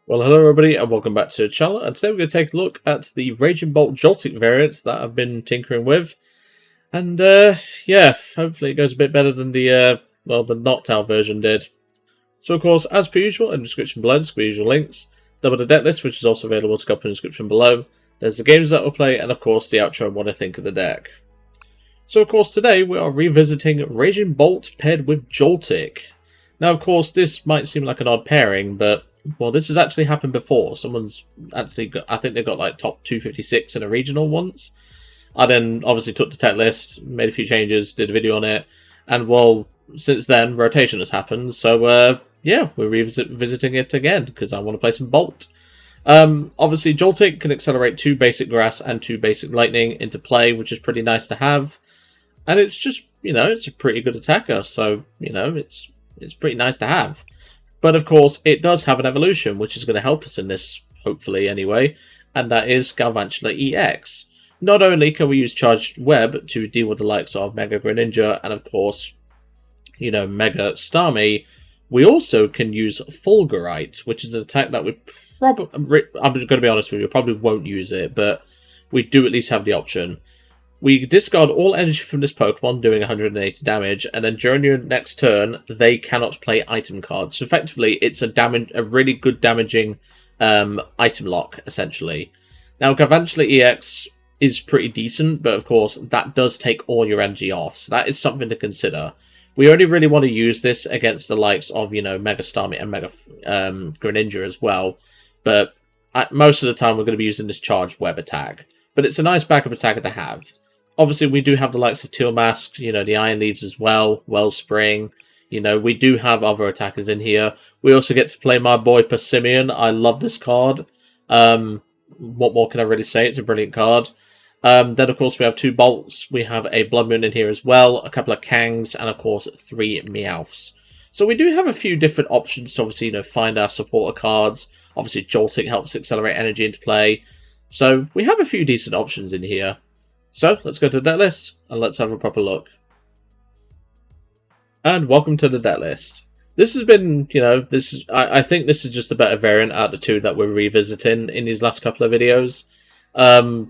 Well, hello everybody and welcome back to the channel, and today we're going to take a look at the Raging Bolt Joltik variants that I've been tinkering with. And yeah, hopefully it goes a bit better than the knocked-out version did. So of course, as per usual, in the description below, there's the usual links. Double the deck list, which is also available to go up in the description below. There's the games that we'll play, and of course the outro and what I think of the deck. So of course today we are revisiting Raging Bolt paired with Joltik. Now of course this might seem like an odd pairing, but well, this has actually happened before. Someone's actually got, I think they got like top 256 in a regional once. I then obviously took the tech list, made a few changes, did a video on it, and well, since then rotation has happened. So yeah, we're revisiting it again because I want to play some Bolt. Obviously Joltik can accelerate 2 basic grass and 2 basic lightning into play, which is pretty nice to have. And it's just, you know, it's a pretty good attacker, so you know, it's pretty nice to have. But of course, it does have an evolution, which is going to help us in this, hopefully anyway, and that is Galvantula EX. Not only can we use Charged Web to deal with the likes of Mega Greninja and of course, you know, Mega Starmie, we also can use Fulgurite, which is an attack that we probably, I'm going to be honest with you, we probably won't use it, but we do at least have the option. We discard all energy from this Pokemon, doing 180 damage, and then during your next turn, they cannot play item cards. So effectively, it's a really good damaging item lock, essentially. Now, Galvantula EX is pretty decent, but of course, that does take all your energy off, so that is something to consider. We only really want to use this against the likes of, you know, Mega Starmie and Mega Greninja as well, but most of the time, we're going to be using this Charged Web attack. But it's a nice backup attacker to have. Obviously, we do have the likes of Teal Mask, you know, the Iron Leaves as well, Wellspring. You know, we do have other attackers in here. We also get to play my boy Passimian. I love this card. What more can I really say? It's a brilliant card. Then, of course, we have 2 Bolts. We have a Bloodmoon in here as well, a couple of Kangs, and, of course, 3 Meowths. So we do have a few different options to, obviously, you know, find our supporter cards. Obviously, Joltik helps accelerate energy into play. So we have a few decent options in here. So let's go to the deck list and let's have a proper look. And welcome to the deck list. This has been, you know, I think this is just a better variant out of the 2 that we're revisiting in these last couple of videos.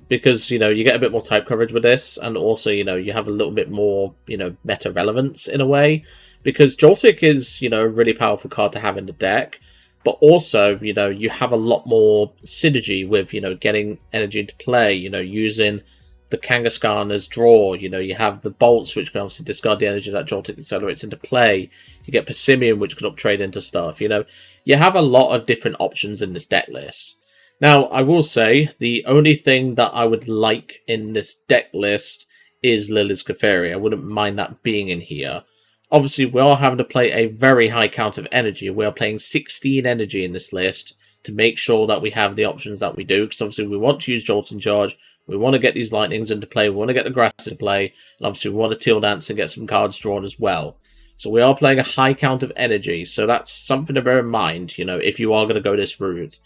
Because, you know, you get a bit more type coverage with this, and also, you know, you have a little bit more, you know, meta relevance in a way. Because Joltik is, you know, a really powerful card to have in the deck. But also, you know, you have a lot more synergy with, you know, getting energy into play, you know, using the Kangaskhan as draw. You know, you have the Bolts, which can obviously discard the energy that Joltik accelerates into play. You get Passimian, which can uptrade into stuff. You know, you have a lot of different options in this deck list. Now, I will say, the only thing that I would like in this deck list is Lillie's Clefairy. I wouldn't mind that being in here. Obviously, we are having to play a very high count of energy. We are playing 16 energy in this list to make sure that we have the options that we do. Because obviously, we want to use Jolt in Charge. We want to get these Lightnings into play. We want to get the Grass into play. And obviously, we want to Teal Dance and get some cards drawn as well. So we are playing a high count of energy. So that's something to bear in mind, you know, if you are going to go this route.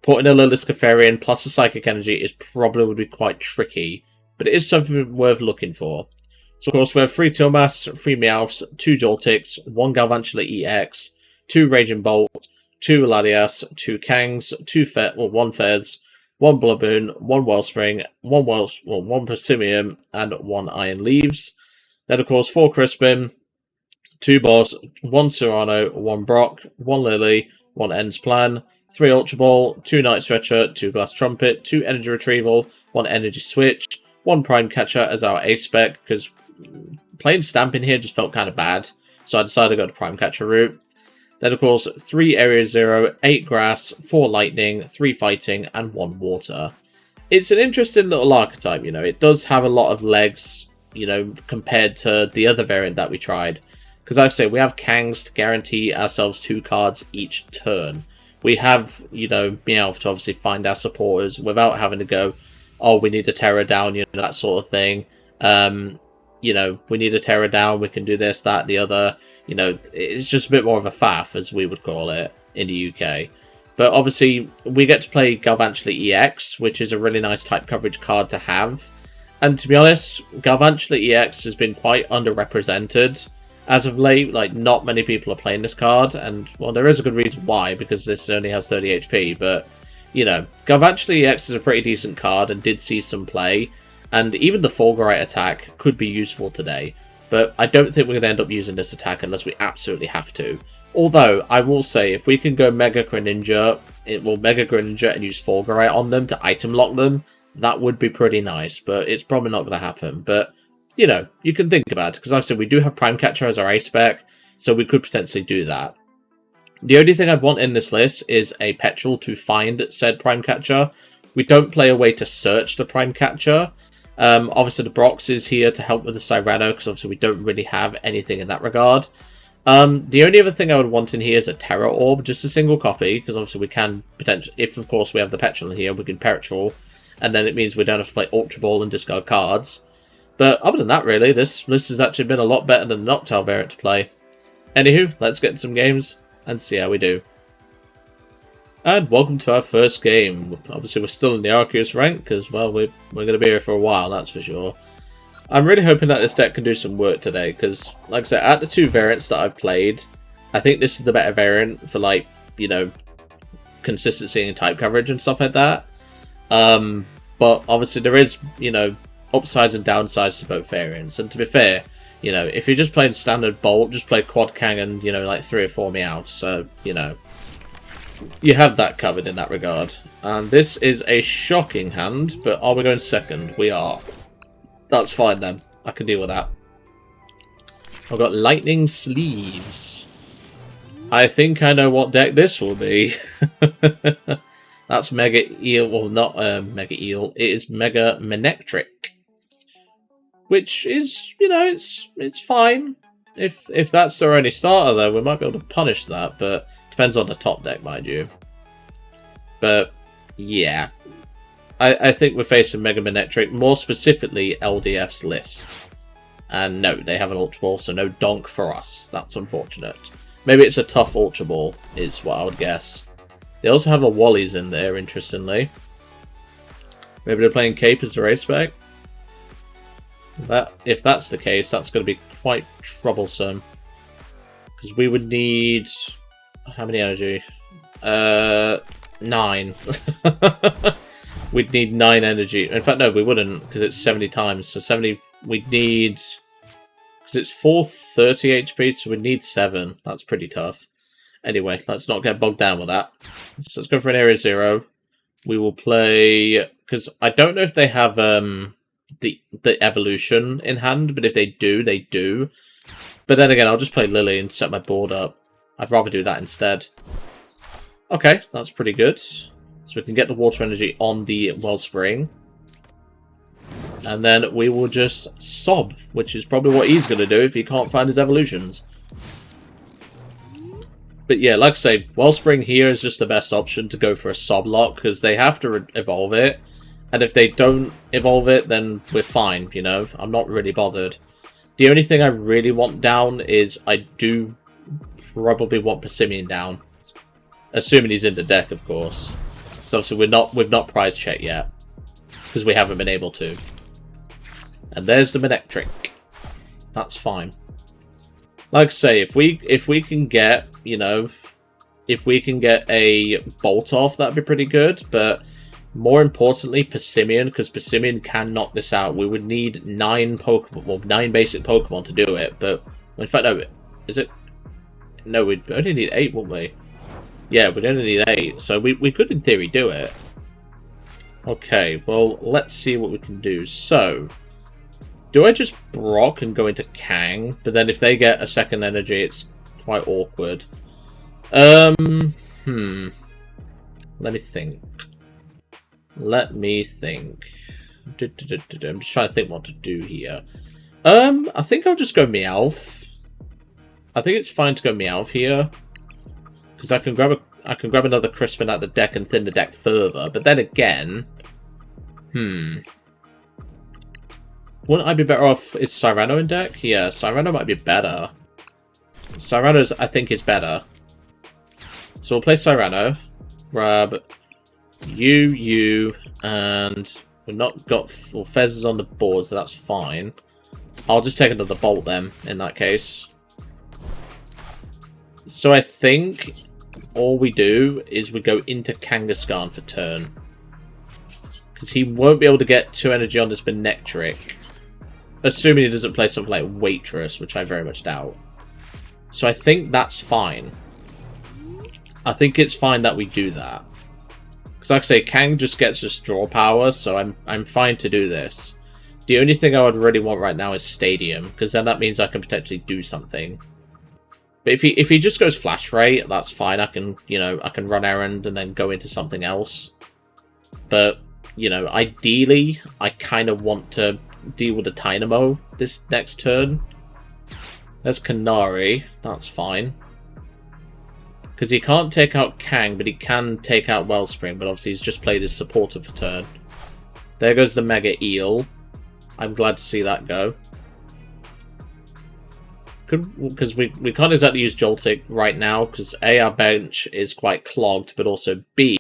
Putting a Lillie's Clefairy in plus a Psychic Energy is probably would be quite tricky. But it is something worth looking for. So, of course, we have 3 Teal Masks, 3 Meowths, 2 Joltiks, 1 Galvantula EX, 2 Raging Bolt, 2 Latias, 2 Kangs, 1 Fez, 1 Bloodmoon, 1 Wellspring, 1 Passimian, and 1 Iron Leaves. Then, of course, 4 Crispin, 2 Boss, 1 Cyrano, 1 Brock, 1 Lillie, 1 Ends Plan, 3 Ultra Ball, 2 Night Stretcher, 2 Glass Trumpet, 2 Energy Retrieval, 1 Energy Switch, 1 Prime Catcher as our A spec, because playing Stamp in here just felt kind of bad, so I decided to go the Prime Catcher route. Then, of course, 3 Area 0, 8 Grass, 4 Lightning, 3 Fighting, and 1 Water. It's an interesting little archetype, you know. It does have a lot of legs, you know, compared to the other variant that we tried. Because, like I say, we have Kangs to guarantee ourselves 2 cards each turn. We have, you know, Meowth to obviously find our supporters without having to go, oh, we need to Terra down, you know, that sort of thing. You know, we need to Terra down, we can do this, that, the other. You know, it's just a bit more of a faff, as we would call it in the UK. But obviously, we get to play Galvantula EX, which is a really nice type coverage card to have. And to be honest, Galvantula EX has been quite underrepresented. As of late, like, not many people are playing this card, and, well, there is a good reason why, because this only has 30 HP, but, you know, Galvantula EX is a pretty decent card and did see some play, and even the Fulgurite attack could be useful today, but I don't think we're going to end up using this attack unless we absolutely have to. Although, I will say, if we can go Mega Greninja, Mega Greninja and use Fulgurite on them to item lock them, that would be pretty nice, but it's probably not going to happen, but... You know, you can think about it, because like I said, we do have Prime Catcher as our A spec, so we could potentially do that. The only thing I'd want in this list is a Petrol to find said Prime Catcher. We don't play a way to search the Prime Catcher. Obviously, the Brox is here to help with the Cyrano, because obviously we don't really have anything in that regard. The only other thing I would want in here is a Terra Orb, just a single copy, because obviously we can potentially, if of course we have the Petrol in here, we can Petrol, and then it means we don't have to play Ultra Ball and discard cards. But other than that, really, this list has actually been a lot better than the Noctowl variant to play. Anywho, let's get into some games and see how we do. And welcome to our first game. Obviously, we're still in the Arceus rank, because, well, we're going to be here for a while, that's for sure. I'm really hoping that this deck can do some work today, because, like I said, at the two variants that I've played, I think this is the better variant for, like, you know, consistency and type coverage and stuff like that. But obviously there is, you know, upsides and downsides to both variants, and to be fair, you know, if you're just playing standard Bolt, just play Quad Kang and, you know, like 3 or 4 Meowths, so, you know, you have that covered in that regard. And this is a shocking hand, but are we going second? We are. That's fine then, I can deal with that. I've got Lightning Sleeves. I think I know what deck this will be. That's Mega Eel, well not Mega Eel, it is Mega Manectric. Which is, you know, it's fine. If that's their only starter, though, we might be able to punish that, but depends on the top deck, mind you. But, yeah. I think we're facing Mega Manectric, more specifically LDF's list. And no, they have an Ultra Ball, so no donk for us. That's unfortunate. Maybe it's a tough Ultra Ball, is what I would guess. They also have a Wally's in there, interestingly. Maybe they're playing Cape as the race spec. If that's the case, that's going to be quite troublesome. Because we would need... How many energy? 9. We'd need 9 energy. In fact, no, we wouldn't, because it's 70 times. So 70... We'd need... Because it's 430 HP, so we'd need 7. That's pretty tough. Anyway, let's not get bogged down with that. So let's go for an Area 0. We will play... Because I don't know if they have... the evolution in hand, but if they do, they do. But then again, I'll just play Lillie and set my board up. I'd rather do that instead. Okay, that's pretty good. So we can get the water energy on the Wellspring. And then we will just sob, which is probably what he's going to do if he can't find his evolutions. But yeah, like I say, Wellspring here is just the best option to go for a sob lock, because they have to evolve it. And if they don't evolve it, then we're fine, you know? I'm not really bothered. The only thing I really want down is I do probably want Passimian down. Assuming he's in the deck, of course. So obviously we've not prize checked yet. Because we haven't been able to. And there's the Manectric. That's fine. Like I say, if we can get, you know, if we can get a Bolt off, that'd be pretty good, but... More importantly, Passimian, because Passimian can knock this out. We would need 9 Pokemon, well, 9 basic Pokemon to do it, but... In fact, no, is it? No, we'd only need 8, wouldn't we? Yeah, we'd only need 8, so we could, in theory, do it. Okay, well, let's see what we can do. So, do I just Brock and go into Kang? But then if they get a second energy, it's quite awkward. Let me think. Let me think. I'm just trying to think what to do here. I think I'll just go Meowth. I think it's fine to go Meowth here, because I can grab another Crispin out the deck and thin the deck further. But then again, wouldn't I be better off? Is Cyrano in deck? Yeah, Cyrano might be better. Cyrano's, I think, is better. So we'll play Cyrano. Grab you, and we've not got Fez is on the board, so that's fine. I'll just take another Bolt then, in that case. So I think all we do is we go into Kangaskhan for turn. Because he won't be able to get 2 energy on this Manectric. Assuming he doesn't play something like Waitress, which I very much doubt. So I think that's fine. I think it's fine that we do that. Because like I say, Kang just gets us draw power, so I'm fine to do this. The only thing I would really want right now is Stadium, because then that means I can potentially do something. But if he just goes Flash Ray, that's fine. I can, you know, I can run errand and then go into something else. But, you know, ideally, I kind of want to deal with the Dynamo this next turn. There's Canary, that's fine. Because he can't take out Kang, but he can take out Wellspring, but obviously he's just played his supporter for turn. There goes the Mega Eel. I'm glad to see that go. Because we can't exactly use Joltik right now, because A, our bench is quite clogged, but also B,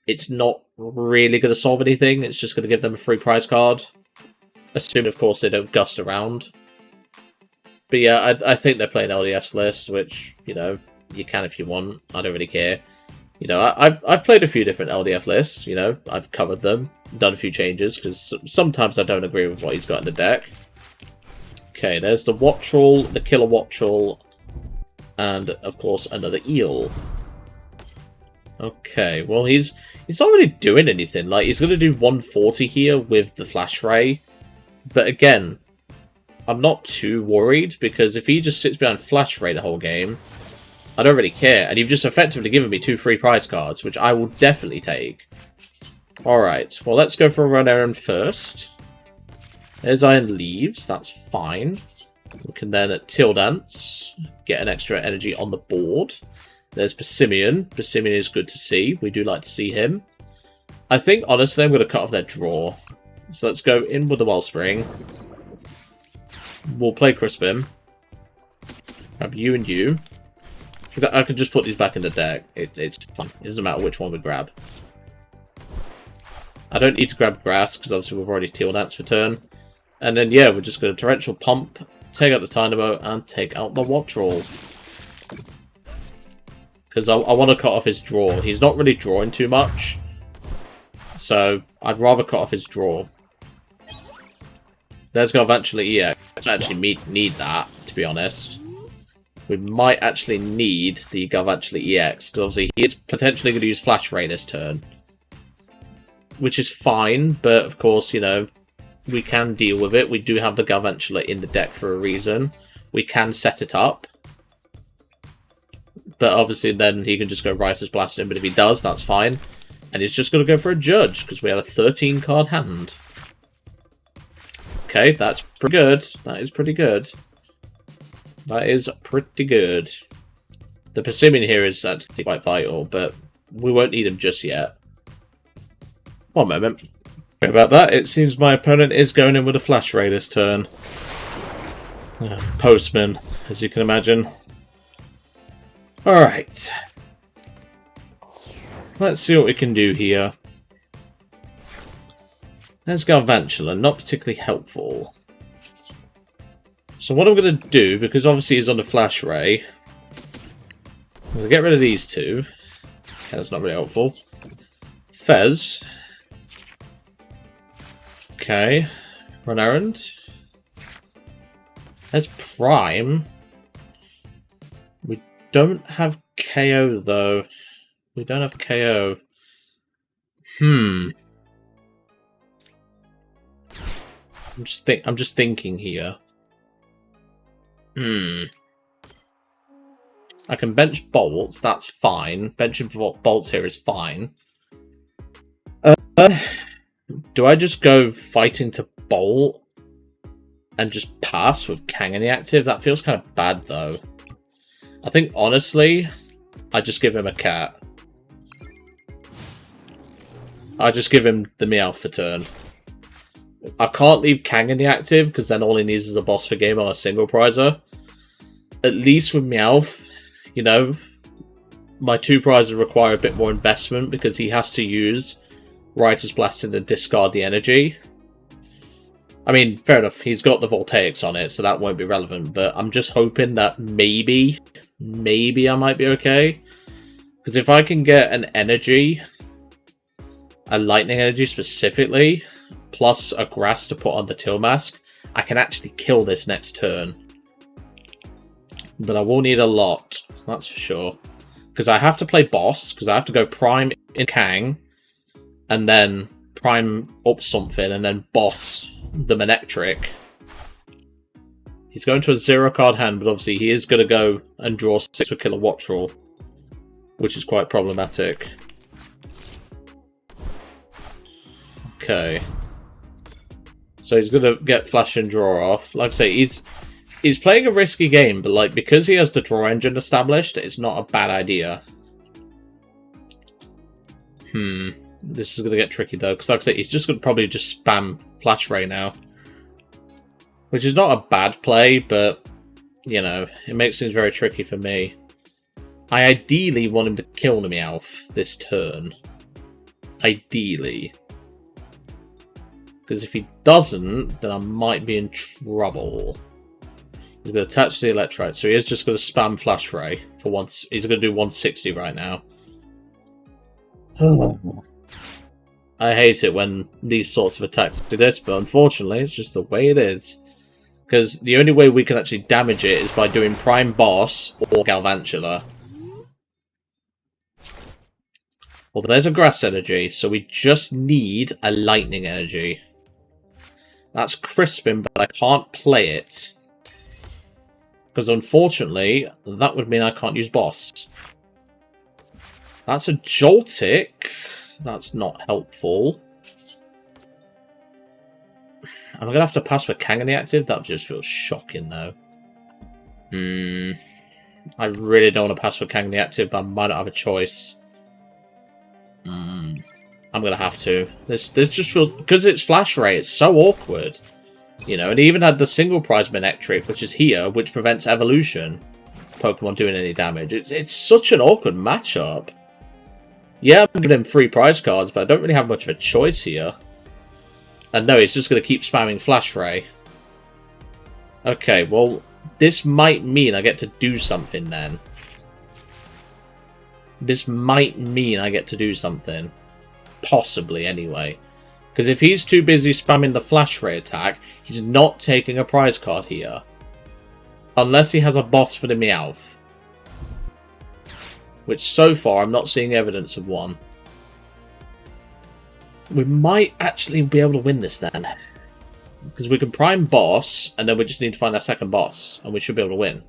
it's not really going to solve anything. It's just going to give them a free prize card. Assuming, of course, they don't gust around. But yeah, I think they're playing LDF's list, which, you know, you can if you want. I don't really care. You know, I've played a few different LDF lists, you know. I've covered them, done a few changes, because sometimes I don't agree with what he's got in the deck. Okay, there's the Watchel, the Killer Watchel, and, of course, another Eel. Okay, well, he's not really doing anything. Like, he's going to do 140 here with the Flash Ray. But again, I'm not too worried, because if he just sits behind Flash Ray the whole game, I don't really care. And you've just effectively given me 2 free prize cards, which I will definitely take. Alright, well, let's go for a run errand first. There's Iron Leaves, that's fine. We can then at Teal Dance get an extra energy on the board. There's Passimian. Passimian is good to see. We do like to see him. I think, honestly, I'm going to cut off their draw. So let's go in with the Wellspring. We'll play Crispin. Grab you and you. Because I could just put these back in the deck. It's fine. It doesn't matter which one we grab. I don't need to grab Grass, because obviously we've already Teal Dance for turn. And then, yeah, we're just going to Torrential Pump, take out the Dynamo, and take out the Watchel. Because I want to cut off his draw. He's not really drawing too much. So, I'd rather cut off his draw. There's Galvantula EX. I don't actually need that, to be honest. We might actually need the Galvantula EX, because obviously he is potentially going to use Flash Ray this turn. Which is fine, but of course, you know, we can deal with it. We do have the Galvantula in the deck for a reason. We can set it up. But obviously then he can just go Writer's Blast in, but if he does, that's fine. And he's just going to go for a Judge, because we had a 13-card hand. Okay, that's pretty good. That is pretty good. That is pretty good. The Passimian here is actually quite vital, but we won't need him just yet. One moment. Sorry about that. It seems my opponent is going in with a Flash Ray this turn. Postman, as you can imagine. Alright. Let's see what we can do here. There's Galvantula, not particularly helpful. So what I'm going to do, because obviously he's on the Flash Ray, I'm going to get rid of these two. Okay, that's not really helpful. Fez. Okay. Run errand. There's Prime. We don't have KO, though. We don't have KO. I'm just thinking here. I can bench bolts, that's fine. Benching bolts here is fine. Do I just go fighting to bolt and just pass with Kang in the active? That feels kind of bad, though. I think, honestly, I just give him a cat. I just give him the Meowth for turn. I can't leave Kang in the active, because then all he needs is a boss for game on a single prizer. At least with Meowth, you know, my 2 prizes require a bit more investment, because he has to use Writer's Blast to discard the energy. I mean, fair enough, he's got the voltaics on it, so that won't be relevant, but I'm just hoping that maybe I might be okay. Because if I can get an energy, a lightning energy specifically, plus a grass to put on the Teal mask, I can actually kill this next turn. But I will need a lot, that's for sure. Because I have to play boss, because I have to go prime in Kang, and then prime up something, and then boss the Manectric. He's going to a 0-card hand, but obviously he is going to go and draw 6 with Killer Wattrel, which is quite problematic. Okay. So he's going to get Flash and Draw off. Like I say, he's playing a risky game, but like because he has the draw engine established, it's not a bad idea. This is going to get tricky though, because like I say, he's just going to probably just spam Flash Ray now. Which is not a bad play, but, you know, it makes things very tricky for me. I ideally want him to kill the Meowth this turn. Ideally. Because if he doesn't, then I might be in trouble. He's going to attach the Electrite, so he is just going to spam Flash Ray for once. He's going to do 160 right now. I hate it when these sorts of attacks do this, but unfortunately, it's just the way it is. Because the only way we can actually damage it is by doing Prime Boss or Galvantula. Well, there's a Grass Energy, so we just need a Lightning Energy. That's Crispin, but I can't play it. Because unfortunately, that would mean I can't use Boss. That's a Joltik. That's not helpful. Am I going to have to pass for Kang in the active? That just feels shocking, though. I really don't want to pass for Kang in the active, but I might not have a choice. I'm going to have to. This just feels... Because it's Flash Ray, it's so awkward. You know, and he even had the single prize Manectric, which is here, which prevents evolution. Pokemon doing any damage. It's such an awkward matchup. Yeah, I'm giving him 3 prize cards, but I don't really have much of a choice here. And no, he's just going to keep spamming Flash Ray. Okay, well, this might mean I get to do something then. This might mean I get to do something. Possibly, anyway. Because if he's too busy spamming the Flash Ray attack, he's not taking a prize card here. Unless he has a boss for the Meowth. Which, so far, I'm not seeing evidence of one. We might actually be able to win this then. Because we can prime boss, and then we just need to find our second boss. And we should be able to win.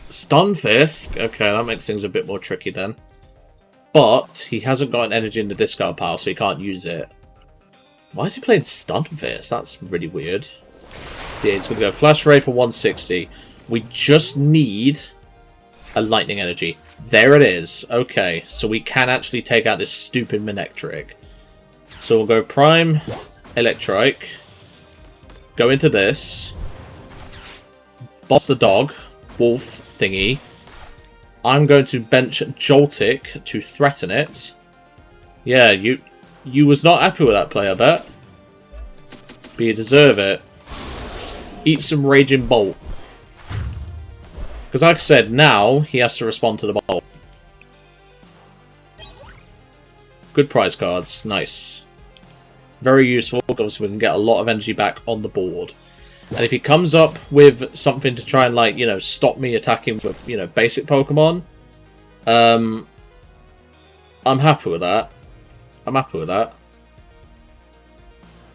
Stunfisk. Okay, that makes things a bit more tricky then. But he hasn't got an energy in the discard pile, so he can't use it. Why is he playing Stunfisk? That's really weird. Yeah, he's going to go Flash Ray for 160. We just need a Lightning Energy. There it is. Okay, so we can actually take out this stupid Manectric. So we'll go Prime Electric. Go into this. Boss the dog. Wolf thingy. I'm going to bench Joltik to threaten it. Yeah, you was not happy with that play, I bet. But you deserve it. Eat some Raging Bolt. Because like I said, now he has to respond to the Bolt. Good prize cards. Nice. Very useful, because we can get a lot of energy back on the board. And if he comes up with something to try and, like, you know, stop me attacking with, you know, basic Pokemon, I'm happy with that. I'm happy with that.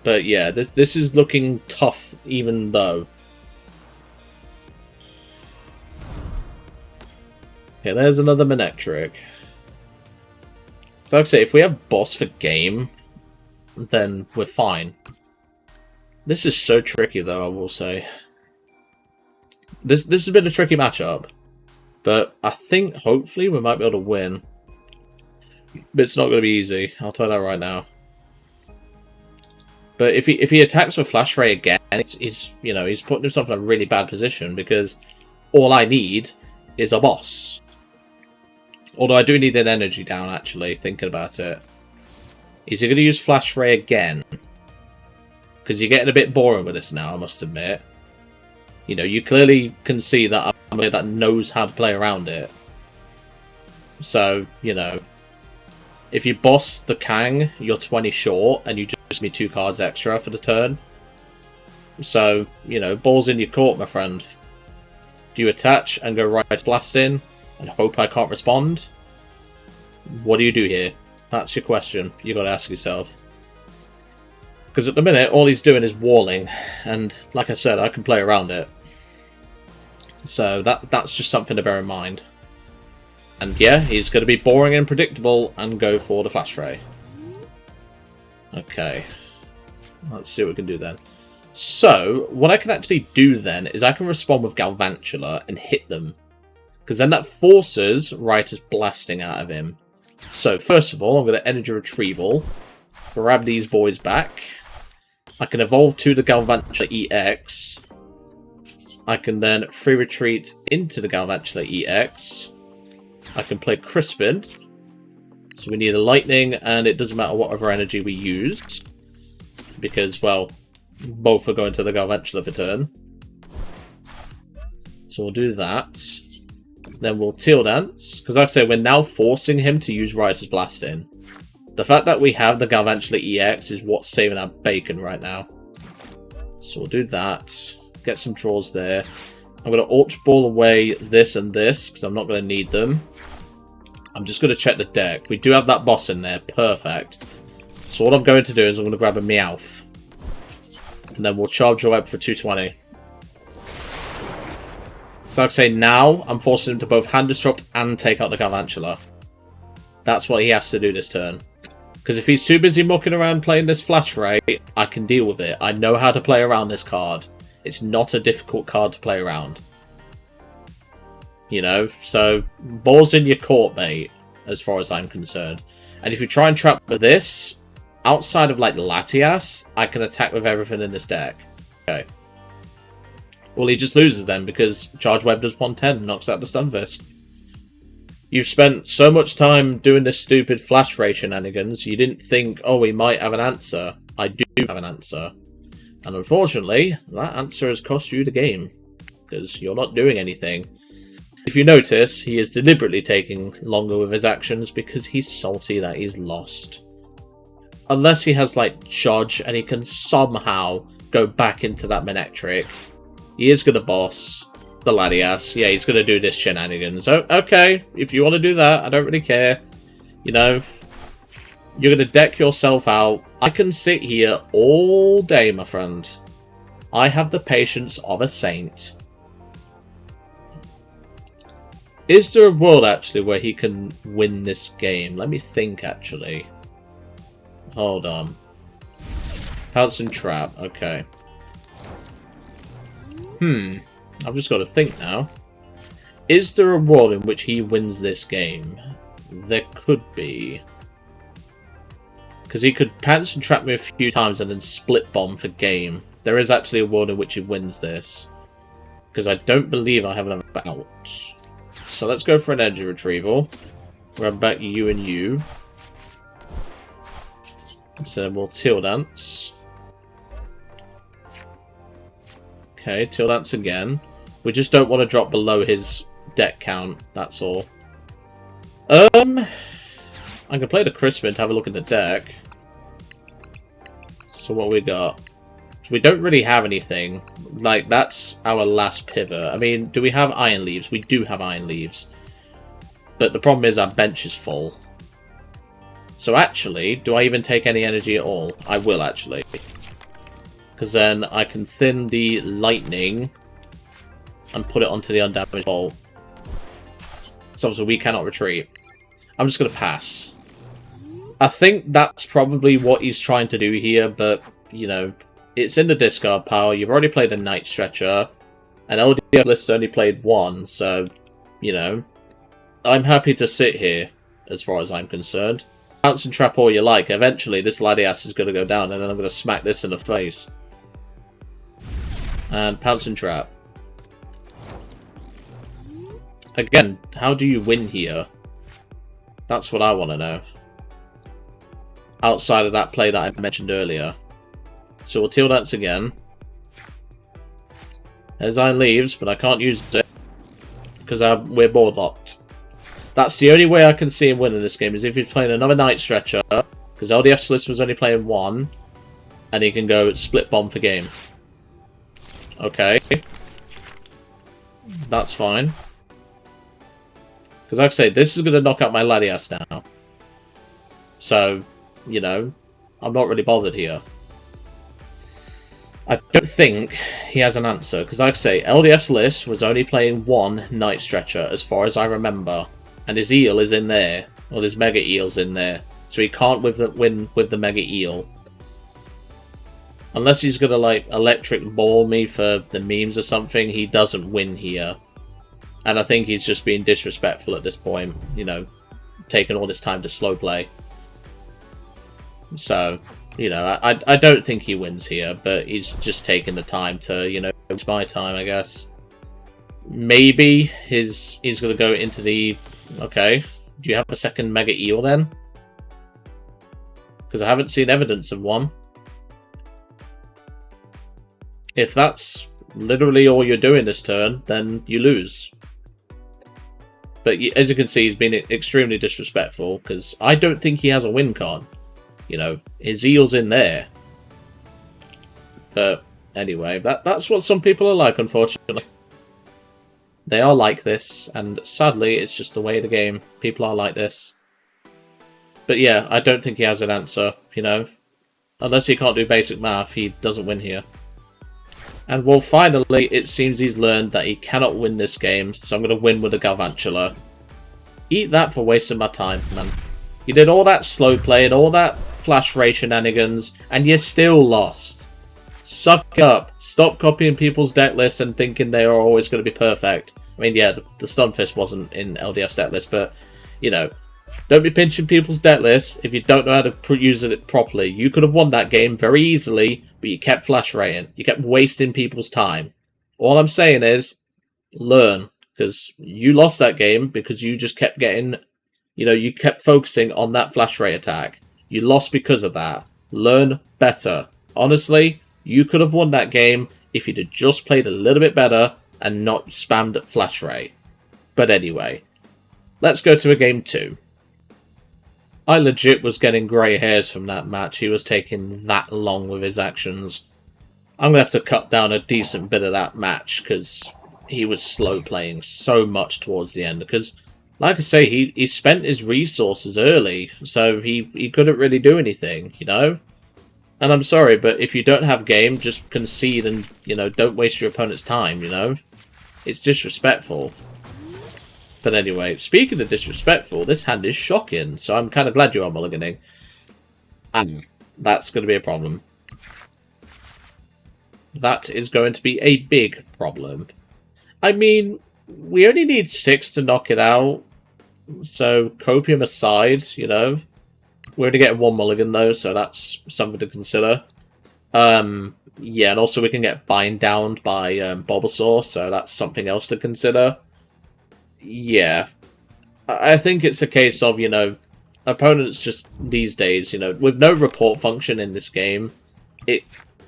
But yeah, this is looking tough, even though. Okay, there's another Manectric. So like I say, if we have boss for game, then we're fine. This is so tricky, though, I will say. This has been a tricky matchup. But I think, hopefully, we might be able to win. But it's not going to be easy. I'll tell you that right now. But if he attacks with Flash Ray again, he's putting himself in a really bad position, because all I need is a boss. Although I do need an energy down, actually, thinking about it. Is he going to use Flash Ray again? because you're getting a bit boring with this now, I must admit. You know, you clearly can see that I'm a player that knows how to play around it. So, you know, if you boss the Kang, you're 20 short, and you just need 2 cards extra for the turn. So, you know, ball's in your court, my friend. Do you attach and go right blast in, and hope I can't respond? What do you do here? That's your question you got to ask yourself. Because at the minute, all he's doing is walling, and like I said, I can play around it. So that's just something to bear in mind. And yeah, he's going to be boring and predictable and go for the Flash Ray. Okay. Let's see what we can do then. So, what I can actually do then is I can respond with Galvantula and hit them. Because then that forces Riotous blasting out of him. So, first of all, I'm going to Energy Retrieval. Grab these boys back. I can evolve to the Galvantula EX. I can then free retreat into the Galvantula EX. I can play Crispin. So we need a Lightning, and it doesn't matter what other energy we use. Because, well, both are going to the Galvantula for turn. So we'll do that. Then we'll Teal Dance. Because like I say, we're now forcing him to use Riotous Blasting. The fact that we have the Galvantula EX is what's saving our bacon right now. So we'll do that. Get some draws there. I'm going to Ultra Ball away this and this, because I'm not going to need them. I'm just going to check the deck. We do have that boss in there. Perfect. So what I'm going to do is I'm going to grab a Meowth. And then we'll charge your web for 220. So like I say, now I'm forcing him to both hand disrupt and take out the Galvantula. That's what he has to do this turn. Because if he's too busy mucking around playing this Flash Ray, I can deal with it. I know how to play around this card. It's not a difficult card to play around. You know, so ball's in your court, mate, as far as I'm concerned. And if you try and trap with this, outside of like Latias, I can attack with everything in this deck. Okay. Well, he just loses then because Charge Web does 110 and knocks out the Stun Fist. You've spent so much time doing this stupid Flash Ray shenanigans, you didn't think, oh, we might have an answer. I do have an answer. And unfortunately, that answer has cost you the game, because you're not doing anything. If you notice, he is deliberately taking longer with his actions because he's salty that he's lost. Unless he has, like, Judge and he can somehow go back into that Manectric, he is going to boss the Latias. Yeah, he's going to do this shenanigans. Oh, okay, if you want to do that, I don't really care. You know, you're going to deck yourself out. I can sit here all day, my friend. I have the patience of a saint. Is there a world, actually, where he can win this game? Let me think, actually. Hold on. Pounce and Trap, okay. I've just got to think now. Is there a world in which he wins this game? There could be. Because he could Pounce and Trap me a few times and then Split Bomb for game. There is actually a world in which he wins this. Because I don't believe I have another out. So let's go for an Energy Retrieval. Grab back you and you. So we'll Teal Dance. Okay, Teal Dance again. We just don't want to drop below his deck count, that's all. I can play the Crispin to have a look at the deck. So what we got? So we don't really have anything. Like, that's our last pivot. I mean, do we have Iron Leaves? We do have Iron Leaves. But the problem is our bench is full. So actually, do I even take any energy at all? I will, actually. Because then I can thin the Lightning and put it onto the Undamaged Bolt. So obviously we cannot retreat. I'm just going to pass. I think that's probably what he's trying to do here, but, you know, it's in the discard pile. You've already played a Night Stretcher, and Decklist only played one, so, you know, I'm happy to sit here, as far as I'm concerned. Pounce and Trap all you like. Eventually, this Latias is going to go down, and then I'm going to smack this in the face. And Pounce and Trap. Again, how do you win here? That's what I want to know. Outside of that play that I mentioned earlier. So we'll Teal Dance again. Enzyme leaves, but I can't use it because we're board locked. That's the only way I can see him winning this game, is if he's playing another Night Stretcher, because LDF's list was only playing one, and he can go split bomb for game. Okay. That's fine. Because like I say, this is going to knock out my Latias now. So, you know, I'm not really bothered here. I don't think he has an answer, because like I say, LDF's list was only playing one Night Stretcher, as far as I remember. And his eel is in there, or his Mega Eel's in there. So he can't win with the Mega Eel. Unless he's going to, like, electric ball me for the memes or something, he doesn't win here. And I think he's just being disrespectful at this point, you know, taking all this time to slow play. So, you know, I don't think he wins here, but he's just taking the time to, you know, it's my time, I guess. Maybe he's going to go into the... Okay, do you have a second Mega Eel then? Because I haven't seen evidence of one. If that's literally all you're doing this turn, then you lose. But as you can see, he's been extremely disrespectful, because I don't think he has a win con. You know, his eel's in there. But anyway, that's what some people are like, unfortunately. They are like this, and sadly, it's just the way of the game. People are like this. But yeah, I don't think he has an answer, you know. Unless he can't do basic math, he doesn't win here. And well, finally, it seems he's learned that he cannot win this game, so I'm going to win with a Galvantula. Eat that for wasting my time, man. You did all that slow play and all that flash ray shenanigans, and you still lost. Suck it up. Stop copying people's deck lists and thinking they are always going to be perfect. I mean, yeah, the Stunfisk wasn't in LDF's deck list, but, you know, don't be pinching people's deck lists if you don't know how to use it properly. You could have won that game very easily, but you kept flash raying. You kept wasting people's time. All I'm saying is, learn. Because you lost that game because you just kept getting, you know, you kept focusing on that flash ray attack. You lost because of that. Learn better. Honestly, you could have won that game if you'd have just played a little bit better and not spammed flash ray. But anyway, let's go to a game 2. I legit was getting grey hairs from that match. He was taking that long with his actions. I'm going to have to cut down a decent bit of that match because he was slow playing so much towards the end. Because, like I say, he spent his resources early, so he couldn't really do anything, you know? And I'm sorry, but if you don't have game, just concede and, you know, don't waste your opponent's time, you know? It's disrespectful. But anyway, speaking of disrespectful, this hand is shocking, so I'm kind of glad you are mulliganing. And that's going to be a problem. That is going to be a big problem. I mean, we only need 6 to knock it out, so copium aside, you know. We're only getting 1 mulligan though, so that's something to consider. Yeah, and also we can get bind down by Bulbasaur, so that's something else to consider. Yeah, I think it's a case of, you know, opponents just these days, you know, with no report function in this game, it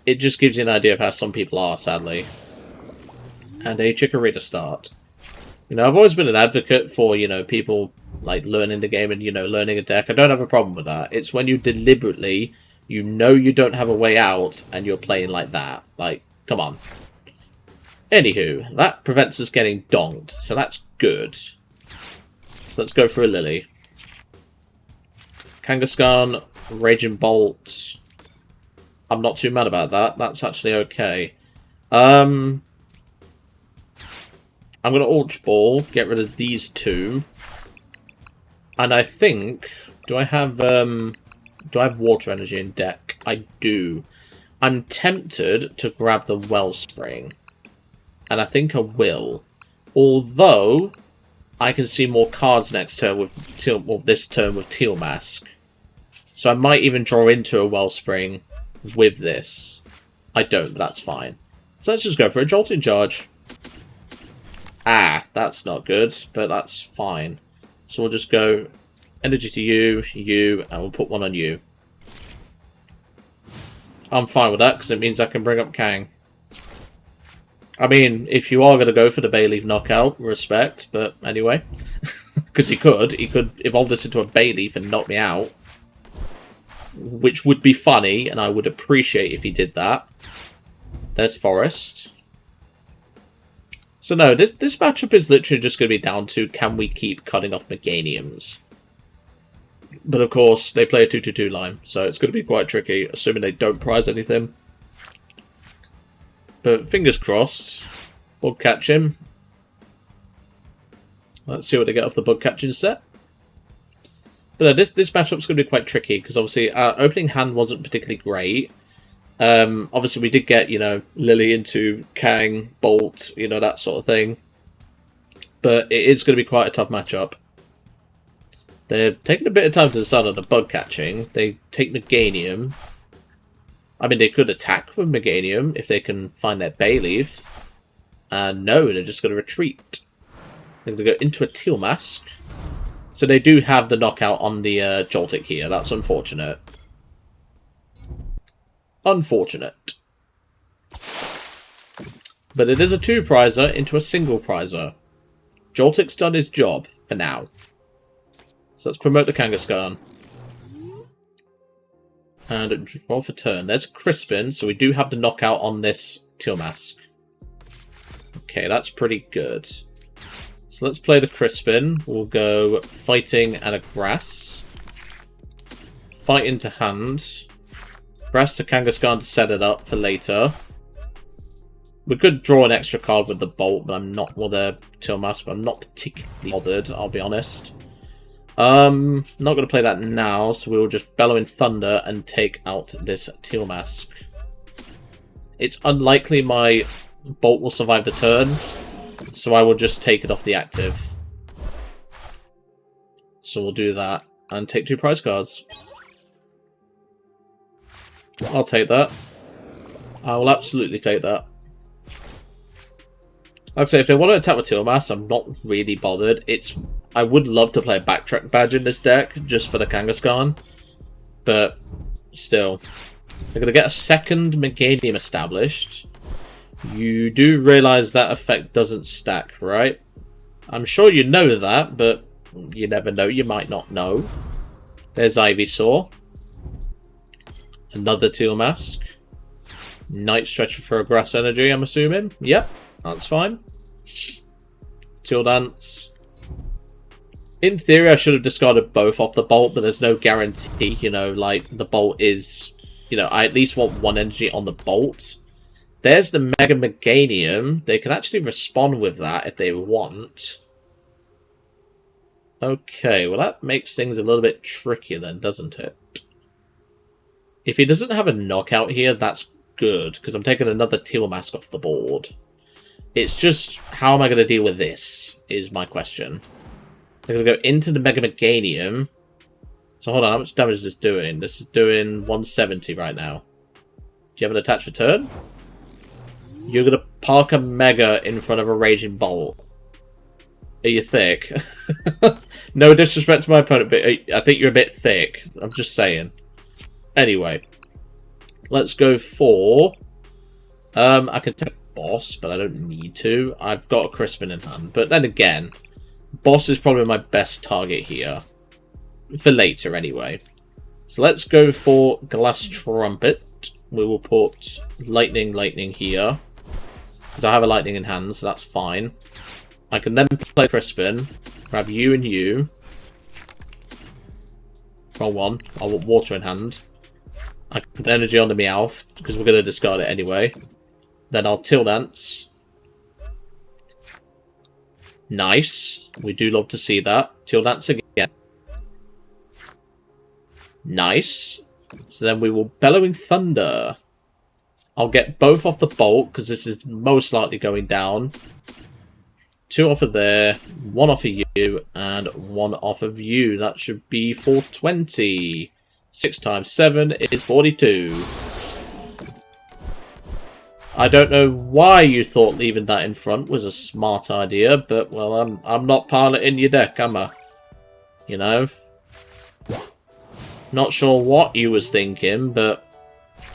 just gives you an idea of how some people are, sadly. And a Chikorita start. You know, I've always been an advocate for, you know, people like learning the game and, you know, learning a deck. I don't have a problem with that. It's when you deliberately, you know you don't have a way out and you're playing like that. Like, come on. Anywho, that prevents us getting donked, so that's good. So let's go for a Lillie. Kangaskhan, Raging Bolt. I'm not too mad about that. That's actually okay. I'm going to Ultra Ball, get rid of these 2. And I think... Do I have Water Energy in deck? I do. I'm tempted to grab the Wellspring. And I think I will. Although, I can see more cards next turn with Teal, well, this turn with Teal Mask. So I might even draw into a Wellspring with this. I don't, but that's fine. So let's just go for a Jolting Charge. Ah, that's not good, but that's fine. So we'll just go energy to you, and we'll put one on you. I'm fine with that, because it means I can bring up Kang. I mean, if you are going to go for the Bayleaf knockout, respect, but anyway. Because he could evolve this into a Bayleaf and knock me out. Which would be funny, and I would appreciate if he did that. There's Forest. So no, this matchup is literally just going to be down to, can we keep cutting off Meganiums? But of course, they play a 2-2-2 line, so it's going to be quite tricky, assuming they don't prize anything. But fingers crossed, bug catch him. Let's see what they get off the bug catching set. But this matchup's going to be quite tricky, because obviously our opening hand wasn't particularly great. Obviously we did get, you know, Lillie into Kang, Bolt, you know, that sort of thing. But it is going to be quite a tough matchup. They're taking a bit of time to decide on the bug catching. They take Meganium. I mean, they could attack with Meganium if they can find their Bayleaf. And no, they're just going to retreat. They're going to go into a Teal Mask. So they do have the knockout on the Joltik here. That's unfortunate. Unfortunate. But it is a 2-prizer into a single prizer. Joltik's done his job for now. So let's promote the Kangaskhan. And draw for turn. There's Crispin, so we do have the knockout on this Teal Mask. Okay, that's pretty good. So let's play the Crispin. We'll go Fighting and a Grass. Fight into hand. Grass to Kangaskhan to set it up for later. We could draw an extra card with the Bolt, but I'm not, well, the Teal Mask, but I'm not particularly bothered, I'll be honest. Not going to play that now, so we will just Bellow in Thunder and take out this Teal Mask. It's unlikely my Bolt will survive the turn, so I will just take it off the active. So we'll do that, and take 2 prize cards. I'll take that. I will absolutely take that. Like I say, if they want to attack with Teal Mask, I'm not really bothered. I would love to play a Backtrack Badge in this deck, just for the Kangaskhan. But, still. They're going to get a second Meganium established. You do realise that effect doesn't stack, right? I'm sure you know that, but you never know. You might not know. There's Ivysaur. Another Teal Mask. Night Stretcher for a Grass Energy, I'm assuming. Yep, that's fine. Teal Dance. In theory, I should have discarded both off the Bolt, but there's no guarantee, you know, like, the Bolt is... You know, I at least want 1 energy on the Bolt. There's the Mega Meganium. They can actually respond with that if they want. Okay, well that makes things a little bit trickier then, doesn't it? If he doesn't have a knockout here, that's good, because I'm taking another Teal Mask off the board. It's just, how am I going to deal with this, is my question. They're going to go into the Mega Meganium. So hold on, how much damage is this doing? This is doing 170 right now. Do you have an attach for turn? You're going to park a Mega in front of a Raging Bolt. Are you thick? No disrespect to my opponent, but I think you're a bit thick. I'm just saying. Anyway. Let's go for... I can take a Boss, but I don't need to. I've got a Crispin in hand. But then again, Boss is probably my best target here. For later, anyway. So let's go for Glass Trumpet. We will put Lightning here. Because I have a Lightning in hand, so that's fine. I can then play Crispin. Grab you and you. Roll 1. I want Water in hand. I can put Energy on the Meowth, because we're going to discard it anyway. Then I'll Teal Dance. Nice. We do love to see that. Teal Dance again. Nice. So then we will Bellowing Thunder. I'll get both off the Bolt, because this is most likely going down. 2 off of there, 1 off of you, and 1 off of you. That should be 420. 6 times 7 is 42. I don't know why you thought leaving that in front was a smart idea, but, well, I'm not piloting your deck, am I? You know? Not sure what you was thinking, but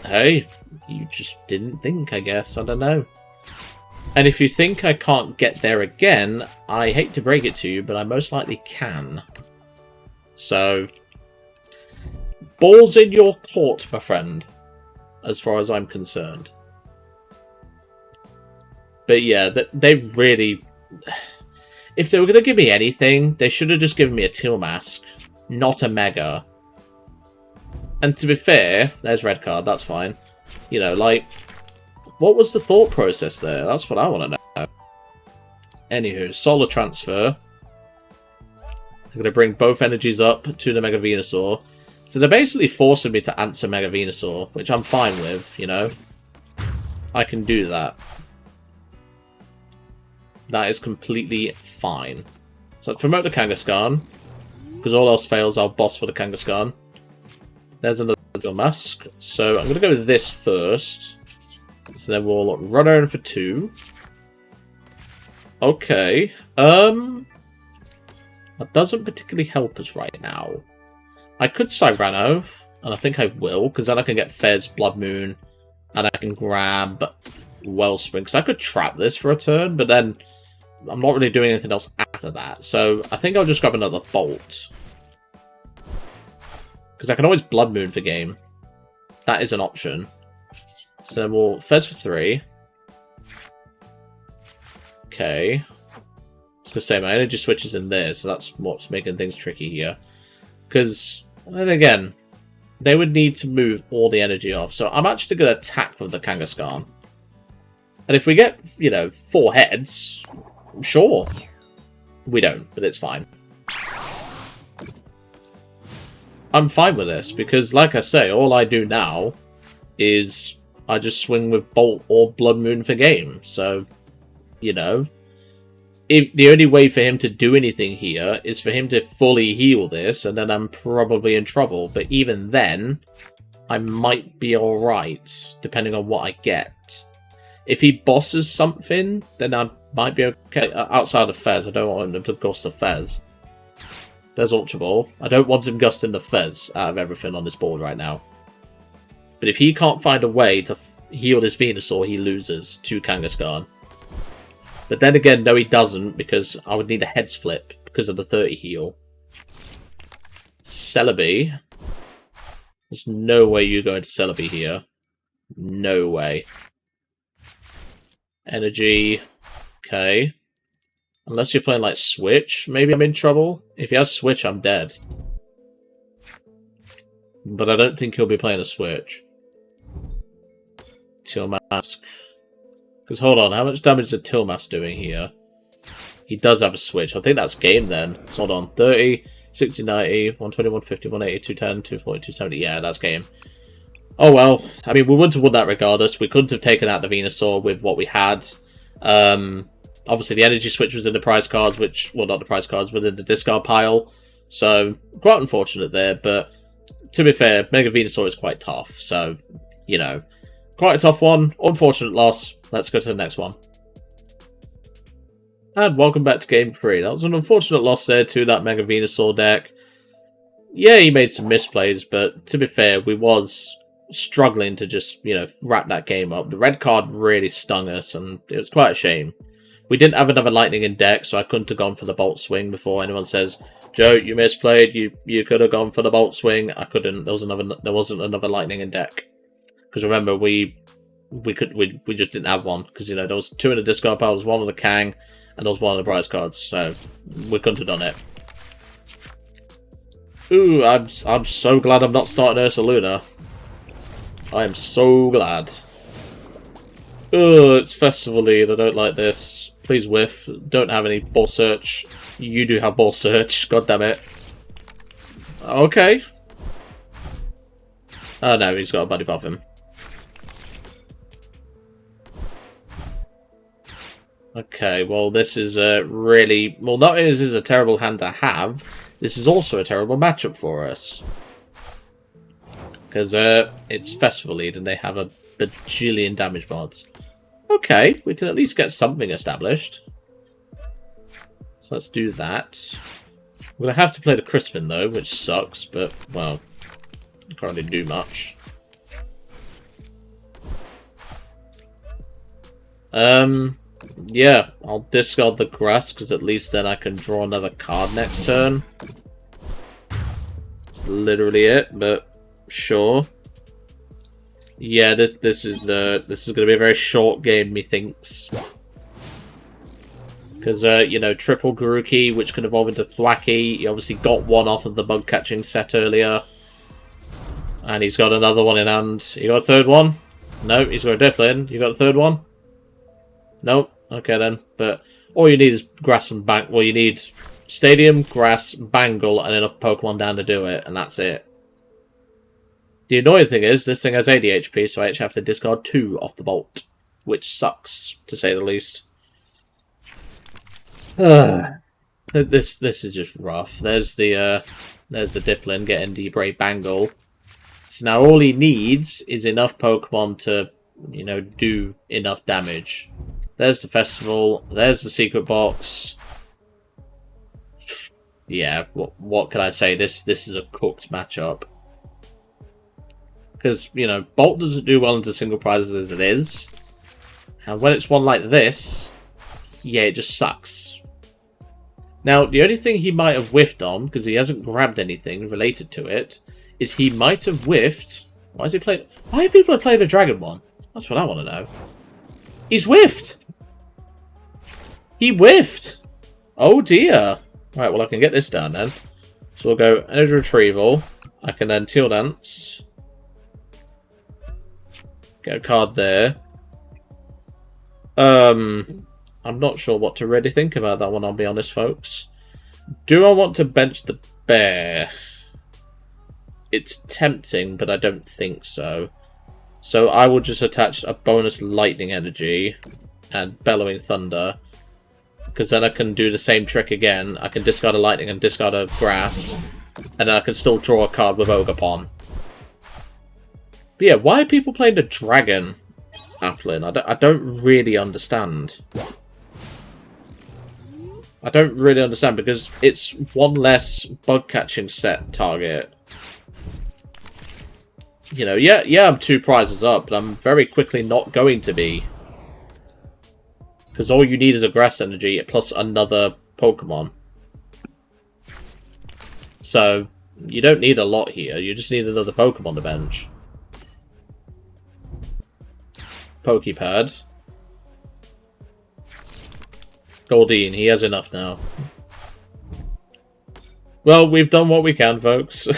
Hey, you just didn't think, I guess. I don't know. And if you think I can't get there again, I hate to break it to you, but I most likely can. So, balls in your court, my friend, as far as I'm concerned. But yeah, they really... If they were going to give me anything, they should have just given me a Teal mask, not a Mega. And to be fair, there's red card, that's fine. You know, like, what was the thought process there? That's what I want to know. Anywho, Solar Transfer. I'm going to bring both energies up to the Mega Venusaur. So they're basically forcing me to answer Mega Venusaur, which I'm fine with, you know. I can do that. That is completely fine. So let's promote the Kangaskhan. Because all else fails, I'll boss for the Kangaskhan. There's another mask. So I'm going to go with this first. So then we'll run around for 2. Okay. That doesn't particularly help us right now. I could Cyrano, and I think I will, because then I can get Fez, Bloodmoon, and I can grab Wellspring. Because I could trap this for a turn, but then I'm not really doing anything else after that. So I think I'll just grab another Bolt. Because I can always Bloodmoon for game. That is an option. So then we'll Fez for 3. Okay. I was going to say, my energy switch is in there, so that's what's making things tricky here. Because, then again, they would need to move all the energy off. So I'm actually going to attack with the Kangaskhan. And if we get, you know, 4 heads, sure. We don't, but it's fine. I'm fine with this, because like I say, all I do now is I just swing with Bolt or Bloodmoon for game. So, you know, if the only way for him to do anything here is for him to fully heal this, and then I'm probably in trouble. But even then, I might be alright, depending on what I get. If he bosses something, then I might be okay. Outside of Fez, I don't want him to gust the Fez. There's Ultra Ball. I don't want him gusting the Fez out of everything on this board right now. But if he can't find a way to heal this Venusaur, he loses to Kangaskhan. But then again, no he doesn't, because I would need a heads flip because of the 30 heal. Celebi. There's no way you go into Celebi here. No way. Energy. Okay. Unless you're playing like Switch, maybe I'm in trouble. If he has Switch, I'm dead. But I don't think he'll be playing a Switch. Teal mask. Because hold on, how much damage is Teal mask doing here? He does have a Switch. I think that's game then. So hold on. 30, 60, 90, 120, 150, 180, 210, 240, 270. Yeah, that's game. Oh well. I mean, we wouldn't have won that regardless. We couldn't have taken out the Venusaur with what we had. Obviously, the energy switch was in the prize cards, which, well, not the prize cards, but in the discard pile. So, quite unfortunate there, but to be fair, Mega Venusaur is quite tough. So, you know, quite a tough one. Unfortunate loss. Let's go to the next one. And welcome back to Game 3. That was an unfortunate loss there to that Mega Venusaur deck. Yeah, he made some misplays, but to be fair, we was struggling to just, you know, wrap that game up. The red card really stung us, and it was quite a shame. We didn't have another lightning in deck, so I couldn't have gone for the bolt swing before anyone says, Joe, you misplayed. You could have gone for the bolt swing. I couldn't. There wasn't another lightning in deck. Because remember, we just didn't have one. Because, you know, there was 2 in the discard pile. There was 1 on the Kang, and there was 1 on the prize cards. So we couldn't have done it. Ooh, I'm so glad I'm not starting Ursaluna. I am so glad. Ugh, it's Festival Lead. I don't like this. Please whiff. Don't have any ball search. You do have ball search. God damn it. Okay. Oh no, he's got a buddy buff him. Okay, well this is really... Well, not only is this a terrible hand to have, this is also a terrible matchup for us. Because it's Festival Lead and they have a bajillion damage mods. Okay, we can at least get something established. So let's do that. We're going to have to play the Crispin though, which sucks, but, well, I can't really do much. Yeah, I'll discard the grass, because at least then I can draw another card next turn. That's literally it, but sure. Yeah, this is going to be a very short game, methinks. Because, you know, triple Garuki, which can evolve into Thwacky. He obviously got one off of the bug catching set earlier. And he's got another one in hand. You got a third one? No, he's got a Dipplin. You got a third one? Nope. Okay then. But all you need is grass and bang. Well, you need Stadium, grass, Bangle, and enough Pokemon down to do it, and that's it. The annoying thing is, this thing has 80 HP, so I actually have to discard 2 off the bolt, which sucks, to say the least. This is just rough. There's the Dipplin getting the Brave Bangle. So now all he needs is enough Pokemon to, you know, do enough damage. There's the festival. There's the secret box. Yeah, what can I say? This is a cooked matchup. Because, you know, Bolt doesn't do well into single prizes as it is. And when it's one like this, yeah, it just sucks. Now, the only thing he might have whiffed on, because he hasn't grabbed anything related to it, is he might have whiffed... Why is he playing... Why are people playing a Dragon one? That's what I want to know. He's whiffed! He whiffed! Oh dear! Right, well I can get this down then. So we'll go Energy Retrieval. I can then Teal Dance. Get a card there. I'm not sure what to really think about that one, I'll be honest, folks. Do I want to bench the bear? It's tempting, but I don't think so. So I will just attach a bonus Lightning Energy and Bellowing Thunder. Because then I can do the same trick again. I can discard a Lightning and discard a Grass. And then I can still draw a card with Ogerpon. But yeah, why are people playing the Dragon Applin? I don't really understand. I don't really understand, because it's one less bug catching set target. You know, yeah, I'm 2 prizes up, but I'm very quickly not going to be. Because all you need is a Grass Energy plus another Pokemon. So, you don't need a lot here, you just need another Pokemon to bench. Pokepad. Goldeen, he has enough now. Well, we've done what we can, folks.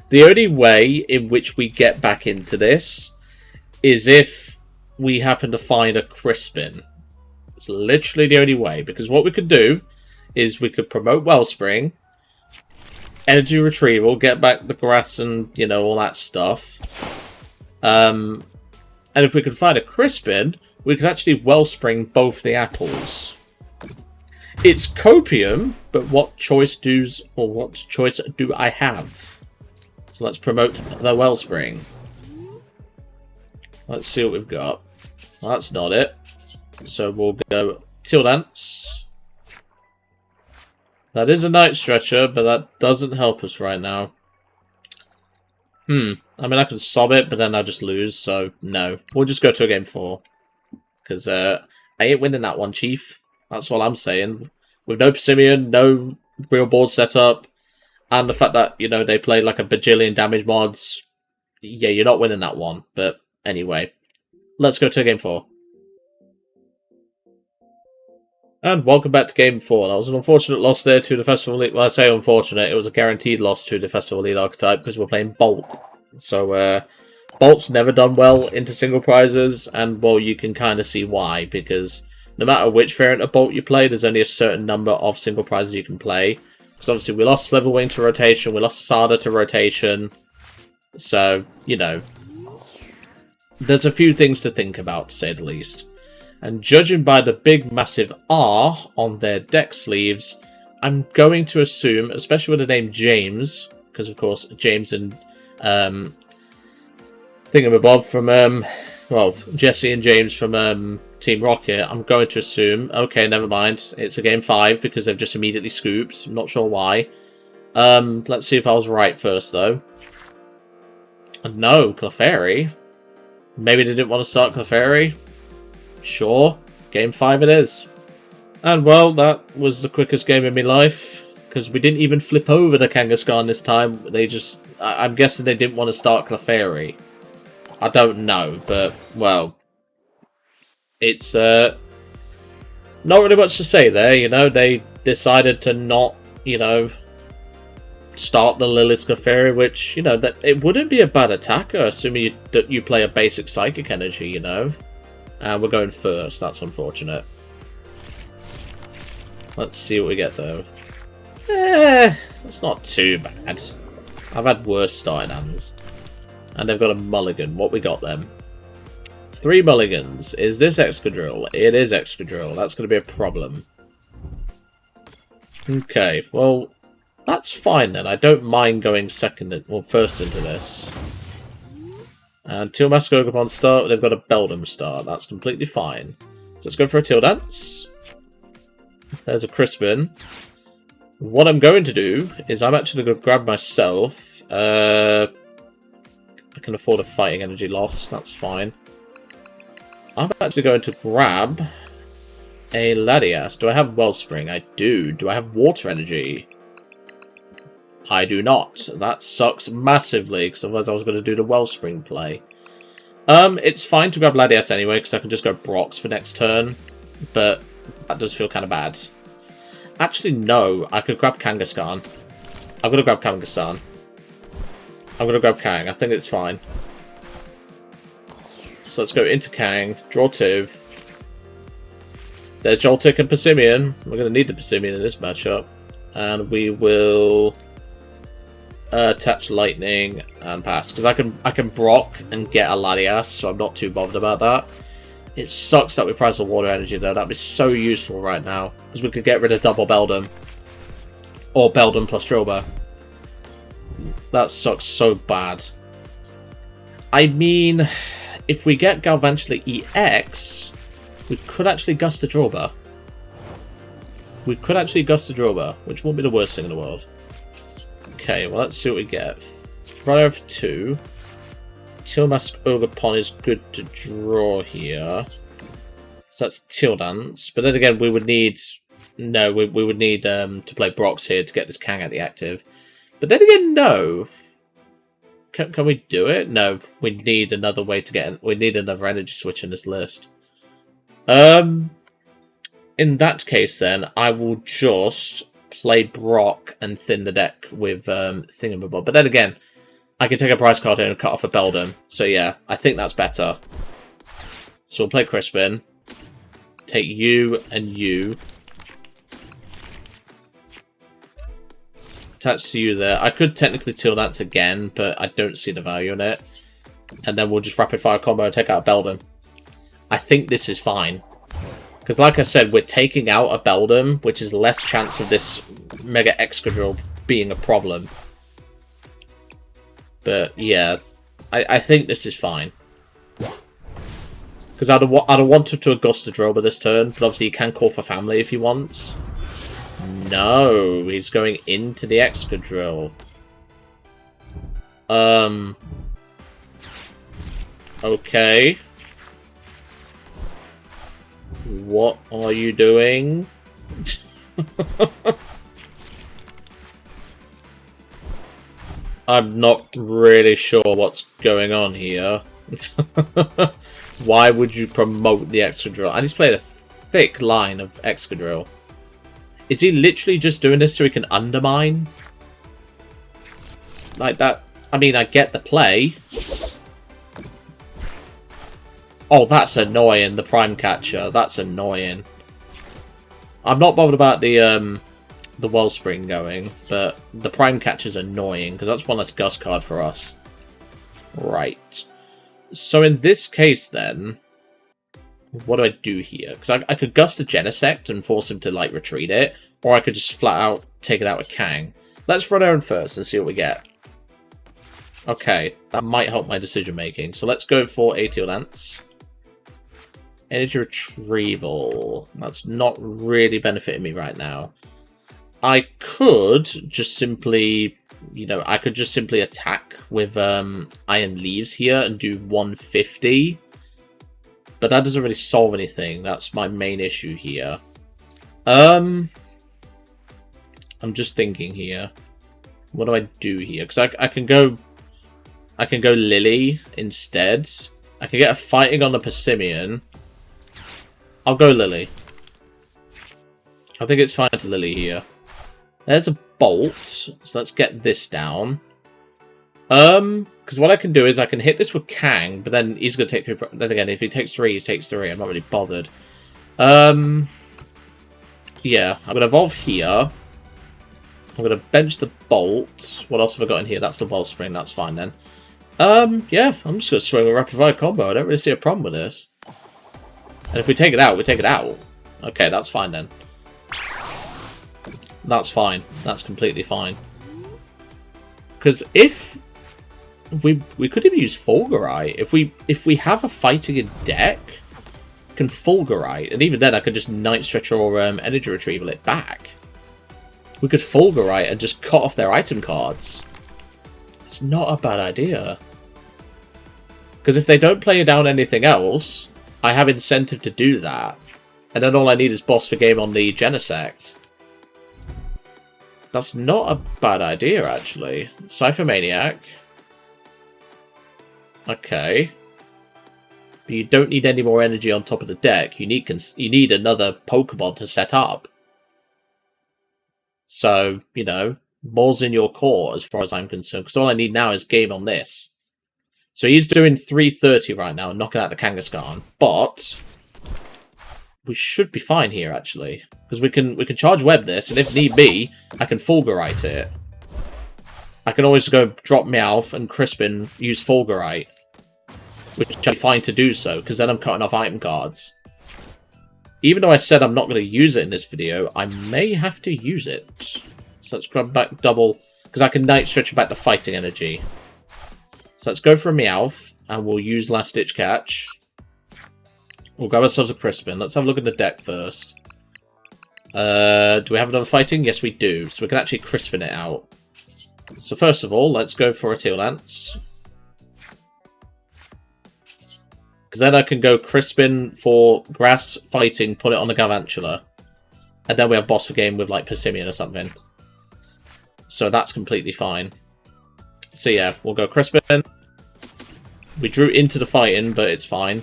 The only way in which we get back into this is if we happen to find a Crispin. It's literally the only way, because what we could do is we could promote Wellspring, Energy Retrieval, get back the grass and, you know, all that stuff. And if we could find a Crispin, we could actually Wellspring both the apples. It's copium, but what choice do I have? So let's promote the Wellspring. Let's see what we've got. Well, that's not it. So we'll go Teal Dance. That is a Night Stretcher, but that doesn't help us right now. I mean, I can sob it, but then I'll just lose, so no. We'll just go to a game 4. Because I ain't winning that one, Chief. That's all I'm saying. With no Passimian, no real board setup, and the fact that, you know, they play like a bajillion damage mods, yeah, you're not winning that one. But anyway, let's go to game 4. And welcome back to game 4. That was an unfortunate loss there to the Festival Elite. Well, I say unfortunate, it was a guaranteed loss to the Festival Elite archetype because we're playing Bolt. So, Bolt's never done well into single prizes, and, well, you can kind of see why, because no matter which variant of Bolt you play, there's only a certain number of single prizes you can play. Because obviously we lost Sliverwing to rotation, we lost Sada to rotation, so, you know, there's a few things to think about, to say the least. And judging by the big massive R on their deck sleeves, I'm going to assume, especially with the name James, because of course James and Thingamabob from, well, Jesse and James from Team Rocket, I'm going to assume, okay, never mind, it's a game 5 because they've just immediately scooped. I'm not sure why. Let's see if I was right first, though. No, Clefairy. Maybe they didn't want to start Clefairy. Sure, game 5 it is. And well, that was the quickest game in my life, because we didn't even flip over the Kangaskhan this time. They just, I'm guessing they didn't want to start Clefairy. I don't know, but, well, it's not really much to say there, you know. They decided to not, you know, start the Lillie Clefairy, which, you know, that it wouldn't be a bad attacker, assuming that you play a basic Psychic Energy, you know. And we're going first, that's unfortunate. Let's see what we get, though. That's not too bad. I've had worse starting hands. And they've got a mulligan. What we got then? 3 mulligans. Is this Excadrill? It is Excadrill. That's going to be a problem. Okay, well, that's fine then. I don't mind going first into this. And Teal Mask Ogerpon start. They've got a Beldum start. That's completely fine. So let's go for a Teal Dance. There's a Crispin. What I'm going to do is I'm actually going to grab myself. I can afford a Fighting Energy loss. That's fine. I'm actually going to grab a Latias. Do I have Wellspring? I do. Do I have Water Energy? I do not. That sucks massively, because otherwise I was going to do the Wellspring play. It's fine to grab Latias anyway, because I can just go Brox for next turn. But that does feel kind of bad. Actually, no. I could grab Kangaskhan. I'm going to grab Kangaskhan. I'm going to grab Kang. I think it's fine. So let's go into Kang. Draw 2. There's Joltik and Passimian. We're going to need the Passimian in this matchup. And we will attach Lightning and pass. Because I can Brock and get a Latias, so I'm not too bothered about that. It sucks that we prize the Water Energy, though. That'd be so useful right now. Because we could get rid of double Beldum. Or Beldum plus Droba. That sucks so bad. I mean, if we get Galvantula EX, we could actually Gust a Droba. We could actually Gust a Droba, which won't be the worst thing in the world. Okay, well, let's see what we get. Right over 2. Teal Mask Ogerpon is good to draw here. So that's Teal Dance. But then again, we would need... No, we would need to play Brox here to get this Kang at the active. But then again, no. Can we do it? No, we need another way to get... We need another energy switch in this list. In that case, then, I will just play Brock and thin the deck with Thingamabob. But then again, I can take a prize card here and cut off a Beldum. So yeah, I think that's better. So we'll play Crispin. Take you and you. Attach to you there. I could technically Teal Dance again, but I don't see the value in it. And then we'll just rapid fire combo and take out a Beldum. I think this is fine. Because like I said, we're taking out a Beldum, which is less chance of this Mega Excadrill being a problem. But yeah, I think this is fine. Because I'd have wanted to Augusta Droba this turn, but obviously he can call for family if he wants. No, he's going into the Excadrill. Okay. What are you doing? I'm not really sure what's going on here. Why would you promote the Excadrill? And he's played a thick line of Excadrill. Is he literally just doing this so he can undermine? Like that? I mean, I get the play. Oh, that's annoying, the Prime Catcher. That's annoying. I'm not bothered about the Wellspring going, but the Prime Catcher's annoying, because that's one less Gust card for us. Right. So in this case, then, what do I do here? Because I could Gust a Genesect and force him to, like, retreat it, or I could just flat out take it out with Kang. Let's run Owen first and see what we get. Okay, that might help my decision making. So let's go for a Teal Dance. Energy Retrieval. That's not really benefiting me right now. I could just simply you know, I could just simply attack with Iron Leaves here and do 150. But that doesn't really solve anything. That's my main issue here. I'm just thinking here. What do I do here? Because I can go Lillie instead. I can get a fighting on the Passimian. I'll go Lillie. I think it's fine to Lillie here. There's a bolt, so let's get this down. Because what I can do is I can hit this with Kang, but then he's going to take 3. Then again, if he takes 3, he takes 3. I'm not really bothered. Yeah, I'm going to evolve here. I'm going to bench the bolt. What else have I got in here? That's the Wellspring. That's fine then. Yeah, I'm just going to swing a Rapid Fire combo. I don't really see a problem with this. And if we take it out, we take it out. Okay, that's fine then. That's fine. That's completely fine. Because if we could even use Fulgurite. If we have a fighting in deck, can Fulgurite, and even then I could just Night Stretcher or Energy Retrieval it back. We could Fulgurite and just cut off their item cards. It's not a bad idea. Because if they don't play down anything else, I have incentive to do that. And then all I need is boss for game on the Genesect. That's not a bad idea, actually. Cypher Maniac. Okay. But you don't need any more energy on top of the deck. You need another Pokemon to set up. So, you know, more's in your core as far as I'm concerned. Because all I need now is game on this. So he's doing 330 right now, knocking out the Kangaskhan. But we should be fine here, actually. Because we can charge web this, and if need be, I can Fulgurite it. I can always go drop Meowth and Crispin use Fulgurite. Which I'm fine to do so, because then I'm cutting off item cards. Even though I said I'm not going to use it in this video, I may have to use it. So let's grab back double, because I can Night Stretch back the fighting energy. So let's go for a Meowth, and we'll use Last Ditch Catch. We'll grab ourselves a Crispin. Let's have a look at the deck first. Do we have another fighting? Yes, we do. So we can actually Crispin it out. So first of all, let's go for a Teal Lance. Because then I can go Crispin for Grass Fighting, put it on the Galvantula. And then we have boss for game with like Passimian or something. So that's completely fine. So yeah, we'll go Crispin. We drew into the fighting, but it's fine.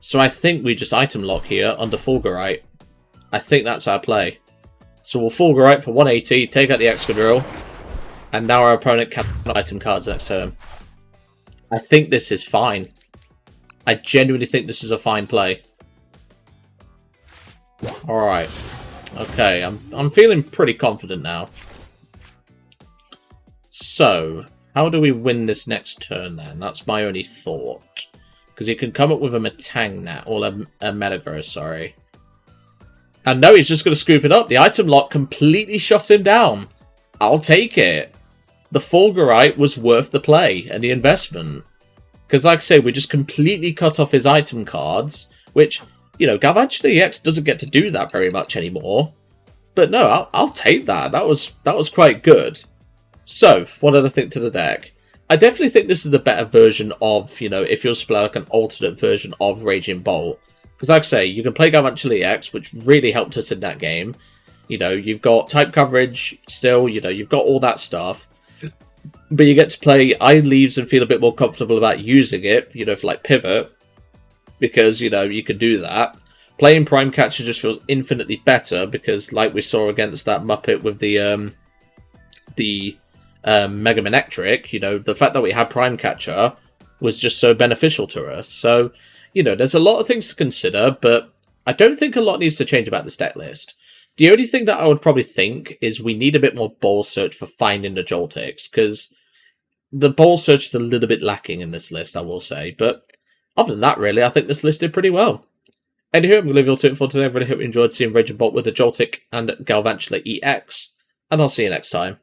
So I think we just item lock here under Fulgurite. I think that's our play. So we'll Fulgurite for 180, take out the Excadrill, and now our opponent can item cards next turn. I think this is fine. I genuinely think this is a fine play. Alright. Okay, I'm feeling pretty confident now. So, how do we win this next turn then? That's my only thought. Because he can come up with a Metangna, or a Metagross, sorry. And no, he's just going to scoop it up. The item lock completely shut him down. I'll take it. The Fulgurite was worth the play and the investment. Because like I say, we just completely cut off his item cards, which, you know, Galvantula EX doesn't get to do that very much anymore. But no, I'll take that. That was quite good. So, what did I think to the deck? I definitely think this is the better version of, you know, if you're to play like an alternate version of Raging Bolt. Because like I say, you can play Galvantula EX, which really helped us in that game. You know, you've got type coverage still, you know, you've got all that stuff. But you get to play Iron Leaves and feel a bit more comfortable about using it, you know, for like pivot. Because, you know, you can do that. Playing Prime Catcher just feels infinitely better because, like we saw against that Muppet with the Mega Manectric, you know, the fact that we had Prime Catcher was just so beneficial to us. So, you know, there's a lot of things to consider, but I don't think a lot needs to change about this deck list. The only thing that I would probably think is we need a bit more ball search for finding the Joltics, because the ball search is a little bit lacking in this list, I will say. But other than that, really, I think this list did pretty well. Anywho, I'm going to leave you all to it for today. I really hope you enjoyed seeing Raging Bolt with the Joltik and Galvantula EX, and I'll see you next time.